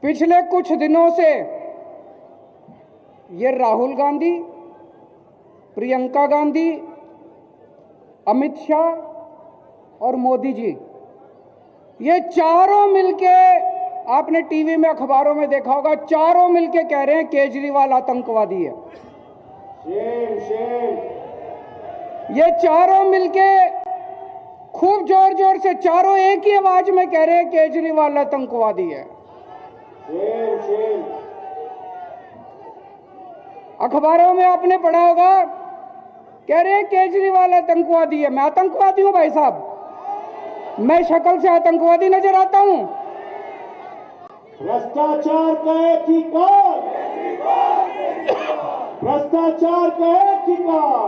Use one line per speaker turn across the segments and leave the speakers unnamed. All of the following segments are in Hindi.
पिछले कुछ दिनों से ये राहुल गांधी, प्रियंका गांधी, अमित शाह और मोदी जी, ये चारों मिलके, आपने टीवी में अखबारों में देखा होगा, चारों मिलके कह रहे हैं केजरीवाल आतंकवादी है। Shem Shem. ये चारों मिलके खूब जोर जोर से, चारों एक ही आवाज में कह रहे हैं केजरीवाल आतंकवादी है। Shem Shem. अखबारों में आपने पढ़ा होगा, कह रहे हैं केजरीवाल आतंकवादी है। मैं आतंकवादी हूं भाई साहब? मैं शक्ल से आतंकवादी नजर आता हूं?
भ्रष्टाचार का एक ही काम, भ्रष्टाचार का एक ही काम,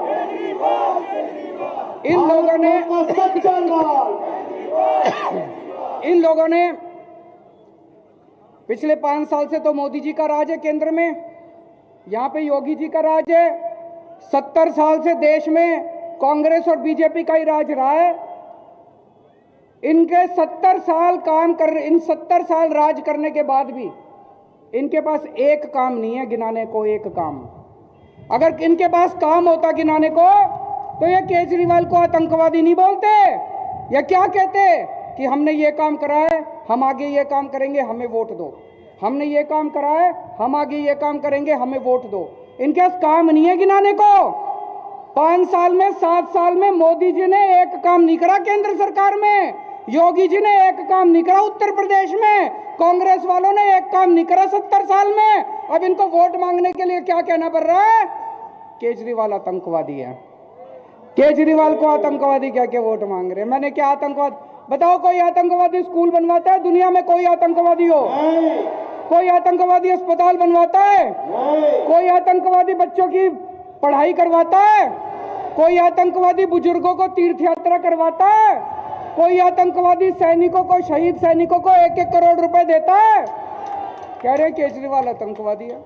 इन लोगों ने
सच्चा लाल।
इन लोगों ने पिछले 5 साल से तो मोदी जी का राज है केंद्र में, यहां पे योगी जी का राज है। 70 साल से देश में कांग्रेस और बीजेपी का ही राज रहा है। इनके 70 साल इन 70 साल राज करने के बाद भी इनके पास एक काम नहीं है गिनाने को, एक काम। अगर इनके पास काम होता गिनाने को तो ये केजरीवाल को आतंकवादी नहीं बोलते, या क्या कहते कि हमने ये काम करा है, हम आगे ये काम करेंगे, हमें वोट दो। हमने ये काम करा है, हम आगे ये काम करेंगे, हमें वोट दो। इनके पास काम नहीं है गिनाने को। 5 साल में, 7 साल में मोदी जी ने एक काम नहीं करा केंद्र सरकार में, योगी जी ने एक काम नहीं करा उत्तर प्रदेश में, कांग्रेस वालों ने एक काम नहीं करा 70 साल में। अब इनको वोट मांगने के लिए क्या कहना पड़ रहा है? केजरीवाल आतंकवादी है। केजरीवाल को आतंकवादी क्या क्या वोट मांग रहे हैं? मैंने क्या आतंकवाद बताओ? कोई आतंकवादी स्कूल बनवाता है दुनिया में? कोई आतंकवादी हो? कोई आतंकवादी अस्पताल बनवाता है? कोई आतंकवादी बच्चों की पढ़ाई करवाता है? कोई आतंकवादी बुजुर्गों को तीर्थ यात्रा करवाता है? कोई आतंकवादी सैनिकों को, शहीद सैनिकों को 1-1 करोड़ रुपए देता है? कह रहे केजरीवाल आतंकवादी है।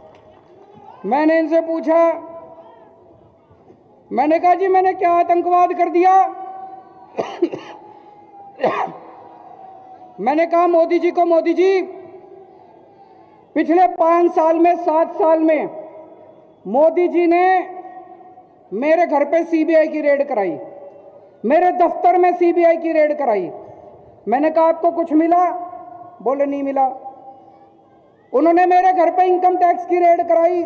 मैंने इनसे पूछा, मैंने कहा जी मैंने क्या आतंकवाद कर दिया? मैंने कहा मोदी जी को, मोदी जी पिछले 5 साल में, 7 साल में मोदी जी ने मेरे घर पे सीबीआई की रेड कराई, मेरे दफ्तर में सीबीआई की रेड कराई। मैंने कहा आपको कुछ मिला? बोले नहीं मिला। उन्होंने मेरे घर पे इनकम टैक्स की रेड कराई,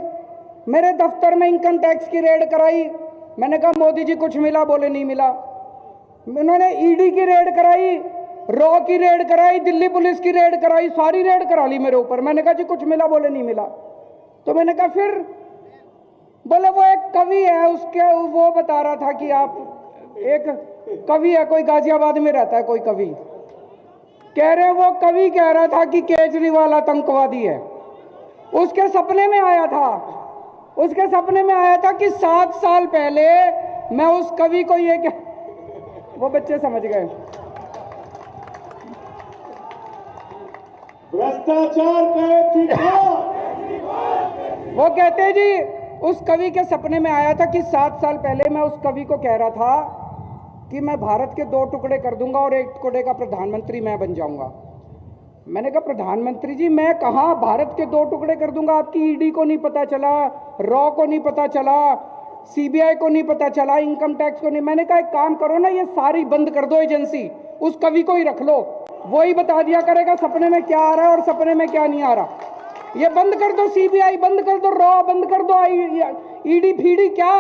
मेरे दफ्तर में इनकम टैक्स की रेड कराई। मैंने कहा मोदी जी कुछ मिला? बोले नहीं मिला। उन्होंने ईडी की रेड कराई, रॉ की रेड कराई, दिल्ली पुलिस की रेड कराई, सारी रेड करा ली मेरे ऊपर। मैंने कहा जी कुछ मिला? बोले नहीं मिला। तो मैंने कहा फिर? बोले वो एक कवि है, उसके वो बता रहा था कि आप, एक कवि है कोई गाजियाबाद में रहता है कोई कवि, कह रहे वो कवि कह रहा था कि केजरीवाल आतंकवादी है। उसके सपने में आया था, उसके सपने में आया था कि 7 साल पहले मैं उस कवि को ये क्या, वो बच्चे समझ गए।
भ्रष्टाचार का एक ही काम।
वो कहते जी उस कवि के सपने में आया था कि 7 साल पहले मैं उस कवि को कह रहा था कि मैं भारत के 2 टुकड़े कर दूंगा और 1 टुकड़े का प्रधानमंत्री मैं बन जाऊंगा। मैंने कहा प्रधानमंत्री जी मैं कहां भारत के 2 टुकड़े कर दूंगा? आपकी ईडी को नहीं पता चला, रॉ को नहीं पता चला, सीबीआई को नहीं पता चला, इनकम टैक्स को नहीं। मैंने कहा एक काम करो ना, ये सारी बंद कर दो एजेंसी, उस कवि को ही रख लो, वो ही बता दिया करेगा सपने में क्या आ रहा है और सपने में क्या नहीं आ रहा। ये बंद कर दो, सीबीआई बंद कर दो, रॉ बंद कर दो, ईडी फीडी क्या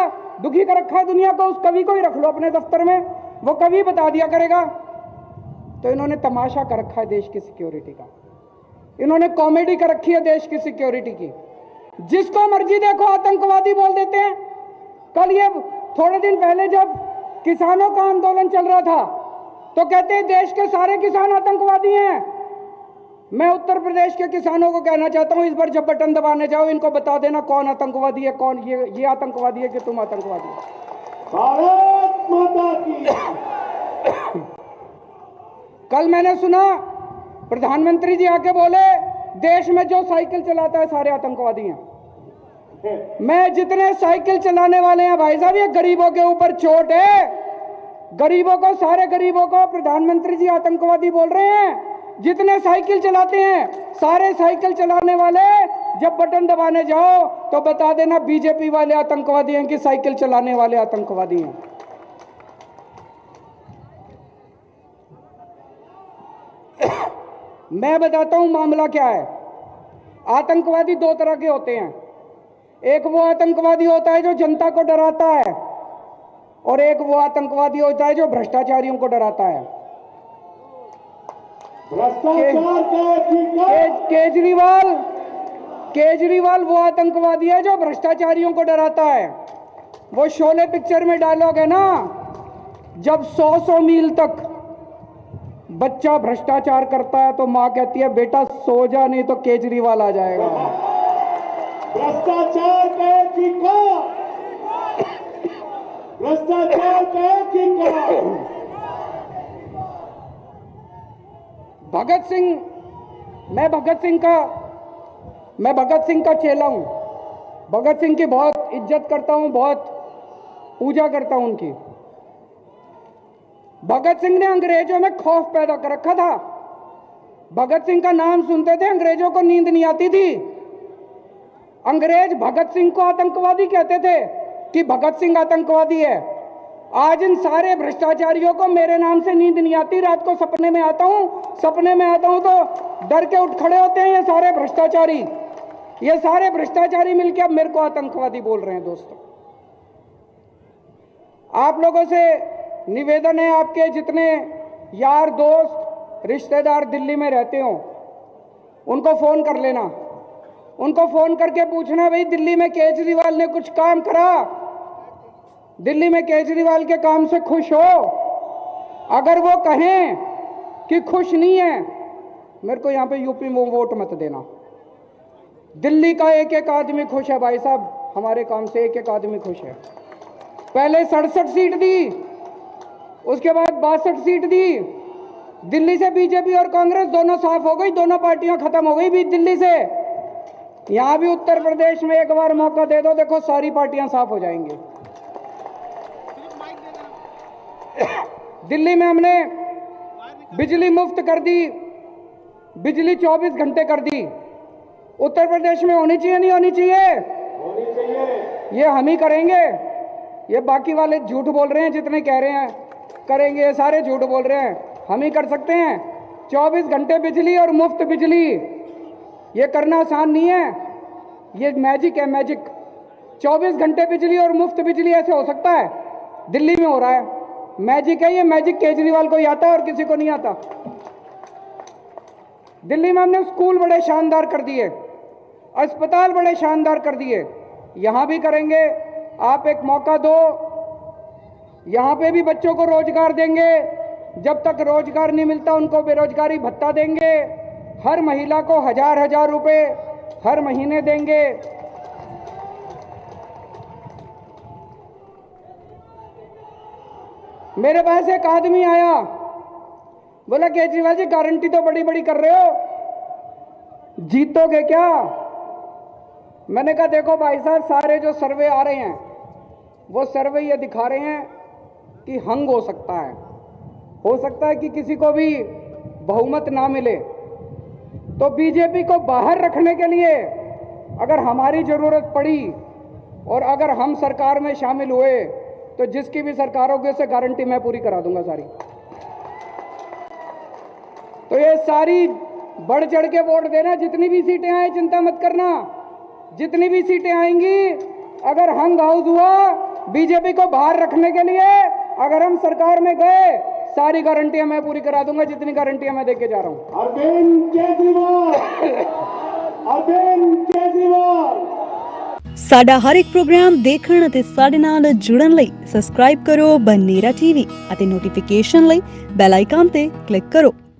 दुखी कर रखा है दुनिया को, उस कवि को ही रख लो अपने दफ्तर में, वो कवि बता दिया करेगा। तो इन्होंने तमाशा कर रखा है देश की सिक्योरिटी का, इन्होंने कॉमेडी कर रखी है देश की सिक्योरिटी की। जिसको मर्जी देखो आतंकवादी बोल देते हैं। कल ये थोड़े दिन पहले जब किसानों का आंदोलन चल रहा था तो कहते हैं देश के सारे किसान आतंकवादी हैं। मैं उत्तर प्रदेश के किसानों को कहना चाहता हूं, इस बार जब बटन दबाने जाओ इनको बता देना कौन आतंकवादी है, कौन ये आतंकवादी है कि तुम आतंकवादी हो।
भारत माता की।
कल मैंने सुना प्रधानमंत्री जी आके बोले देश में जो साइकिल चलाता है सारे आतंकवादी हैं। मैं जितने साइकिल चलाने वाले हैं भाई साहब, ये गरीबों के ऊपर चोट है। गरीबों को, सारे गरीबों को प्रधानमंत्री जी आतंकवादी बोल रहे हैं। जितने साइकिल चलाते हैं, सारे साइकिल चलाने वाले जब बटन दबाने जाओ तो बता देना बीजेपी वाले आतंकवादी हैं कि साइकिल चलाने वाले आतंकवादी हैं। मैं बताता हूं मामला क्या है। आतंकवादी दो तरह के होते हैं। एक वो आतंकवादी होता है जो जनता को डराता है, और एक वो आतंकवादी होता है जो भ्रष्टाचारियों को डराता है।
भ्रष्टाचार का ठिकाना।
केजरीवाल वो आतंकवादी है जो भ्रष्टाचारियों को डराता है। वो शोले पिक्चर में डायलॉग है ना, जब 100 मील तक बच्चा भ्रष्टाचार करता है तो मां कहती है बेटा सो जा, नहीं तो केजरीवाल आ जाएगा।
भ्रष्टाचार का ठिकाना। भ्रष्टाचार का ठिकाना।
भगत सिंह, मैं भगत सिंह का चेला हूं। भगत सिंह की बहुत इज्जत करता हूं, बहुत पूजा करता हूं उनकी। भगत सिंह ने अंग्रेजों में खौफ पैदा कर रखा था। भगत सिंह का नाम सुनते थे अंग्रेजों को नींद नहीं आती थी। अंग्रेज भगत सिंह को आतंकवादी कहते थे कि भगत सिंह आतंकवादी है। आज इन सारे भ्रष्टाचारियों को मेरे नाम से नींद नहीं आती। रात को सपने में आता हूं तो डर के उठ खड़े होते हैं ये सारे भ्रष्टाचारी मिलकर अब मेरे को आतंकवादी बोल रहे हैं। दोस्तों, आप लोगों से निवेदन है, आपके जितने यार दोस्त रिश्तेदार दिल्ली में रहते हो उनको फोन कर लेना। उनको फोन करके पूछना भाई दिल्ली में केजरीवाल ने कुछ काम करा, दिल्ली में केजरीवाल के काम से खुश हो। अगर वो कहें कि खुश नहीं है, मेरे को यहां पे यूपी में वोट मत देना। दिल्ली का एक एक आदमी खुश है भाई साहब, हमारे काम से एक एक आदमी खुश है। पहले 67 सीट दी, उसके बाद 62 सीट दी। दिल्ली से बीजेपी और कांग्रेस दोनों साफ हो गई, दोनों पार्टियां खत्म हो गई भी दिल्ली से। यहां भी उत्तर प्रदेश में एक बार मौका दे दो, देखो सारी पार्टियां साफ हो जाएंगी। दिल्ली में हमने बिजली मुफ्त कर दी, बिजली 24 घंटे कर दी। उत्तर प्रदेश में होनी चाहिए नहीं होनी चाहिए?
होनी चाहिए।
ये हम ही करेंगे। ये बाकी वाले झूठ बोल रहे हैं, जितने कह रहे हैं करेंगे, ये सारे झूठ बोल रहे हैं। हम ही कर सकते हैं 24 घंटे बिजली और मुफ्त बिजली। ये करना आसान नहीं है, ये मैजिक है, मैजिक। 24 घंटे बिजली और मुफ्त बिजली ऐसे हो सकता है? दिल्ली में हो रहा है, मैजिक है ये। मैजिक केजरीवाल को ही आता है और किसी को नहीं आता। दिल्ली में हमने स्कूल बड़े शानदार कर दिए, अस्पताल बड़े शानदार कर दिए, यहां भी करेंगे। आप एक मौका दो, यहां पे भी बच्चों को रोजगार देंगे। जब तक रोजगार नहीं मिलता उनको बेरोजगारी भत्ता देंगे। हर महिला को 1000 रुपए हर महीने देंगे। मेरे पास एक आदमी आया, बोला केजरीवाल जी गारंटी तो बड़ी बड़ी कर रहे हो, जीतोगे क्या? मैंने कहा देखो भाई साहब, सारे जो सर्वे आ रहे हैं वो सर्वे ये दिखा रहे हैं कि हंग हो सकता है कि किसी को भी बहुमत ना मिले। तो बीजेपी को बाहर रखने के लिए अगर हमारी जरूरत पड़ी और अगर हम सरकार में शामिल हुए तो जिसकी भी सरकार होगी उसे गारंटी मैं पूरी करा दूंगा सारी। तो ये सारी बढ़ चढ़ के वोट देना, जितनी भी सीटें आए चिंता मत करना, जितनी भी सीटें आएंगी अगर हंग हाउस हुआ बीजेपी को बाहर रखने के लिए, अगर हम सरकार में गए, सारी गारंटियां मैं पूरी करा दूंगा, जितनी गारंटियां मैं देके जा रहा हूं।
अरविंद केजरीवाल
ਸਾਡਾ ਹਰ ਇੱਕ ਪ੍ਰੋਗਰਾਮ ਦੇਖਣ ਅਤੇ ਸਾਡੇ ਨਾਲ ਜੁੜਨ ਲਈ ਸਬਸਕ੍ਰਾਈਬ ਕਰੋ ਬਨੇਰਾ ਟੀਵੀ ਅਤੇ ਨੋਟੀਫਿਕੇਸ਼ਨ ਲਈ ਬੈਲ ਆਈਕਨ ਤੇ ਕਲਿੱਕ ਕਰੋ।